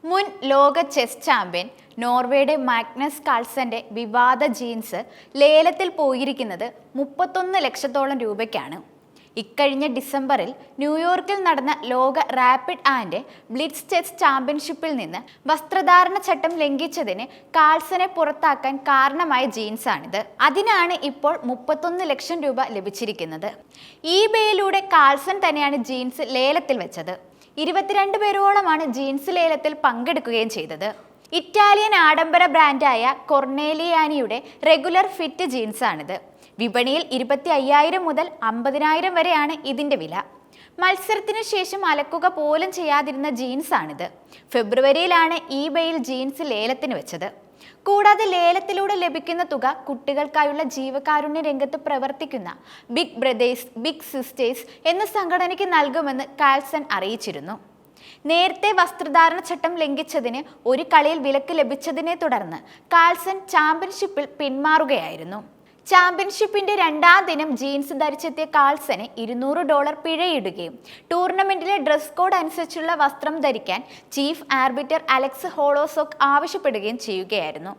മുൻ ലോക chess champion നോർവേയുടെ Magnus കാൾസന്റെ വിവാദ ജീൻസ് ലേലത്തിൽ പോയിരിക്കുന്നത് 31 ലക്ഷത്തോളം രൂപയ്ക്കാണ്. ഇക്കഴിഞ്ഞ ഡിസംബറിൽ ന്യൂയോർക്കിൽ നടന്ന ലോക റാപ്പിഡ് ആൻഡ് ബ്ലിറ്റ്സ് ചെസ് ചാമ്പ്യൻഷിപ്പിൽ നിന്ന് വസ്ത്രധാരണ ചട്ടം ലംഘിച്ചതിന് കാൾസനെ പുറത്താക്കാൻ കാരണമായ ജീൻസാണിത്. അതിനാണ് ഇപ്പോൾ 31 ലക്ഷം രൂപ ലഭിച്ചിരിക്കുന്നത്. ഈബേയിലൂടെ കാൾസൻ തന്നെയാണ് ജീൻസ് ലേലത്തിൽ വെച്ചത്. 22 പേരോളമാണ് ജീൻസ് ലേലത്തിൽ പങ്കെടുക്കുകയും ചെയ്തത്. ഇറ്റാലിയൻ ആഡംബര ബ്രാൻഡായ കൊർണേലിയാനിയുടെ റെഗുലർ ഫിറ്റ് ജീൻസാണിത്. വിപണിയിൽ 25,000 മുതൽ 50,000 വരെയാണ് ഇതിന്റെ വില. മത്സരത്തിന് ശേഷം അലക്കുക പോലും ചെയ്യാതിരുന്ന ജീൻസാണിത്. ഫെബ്രുവരിയിലാണ് ഈബേയിൽ ജീൻസ് ലേലത്തിന് വെച്ചത്. കൂടാതെ ലേലത്തിലൂടെ ലഭിക്കുന്ന തുക കുട്ടികൾക്കായുള്ള ജീവകാരുണ്യ രംഗത്ത് പ്രവർത്തിക്കുന്ന ബിഗ് ബ്രദേഴ്സ് ബിഗ് സിസ്റ്റേഴ്സ് എന്ന സംഘടനയ്ക്ക് നൽകുമെന്ന് കാൾസൻ അറിയിച്ചിരുന്നു. നേരത്തെ വസ്ത്രധാരണ ചട്ടം ലംഘിച്ചതിന് ഒരു കളിയിൽ വിലക്ക് ലഭിച്ചതിനെ തുടർന്ന് കാൾസൻ ചാമ്പ്യൻഷിപ്പിൽ പിന്മാറുകയായിരുന്നു. ചാമ്പ്യൻഷിപ്പിന്റെ 2ാം ദിനം ജീൻസ് ധരിച്ചെത്തിയ കാൾസന് $200 പിഴയിടുകയും ടൂർണമെന്റിലെ ഡ്രസ് കോഡ് അനുസരിച്ചുള്ള വസ്ത്രം ധരിക്കാൻ ചീഫ് ആർബിറ്റർ അലക്സ് ഹോളോസോക്ക് ആവശ്യപ്പെടുകയും ചെയ്യുകയായിരുന്നു.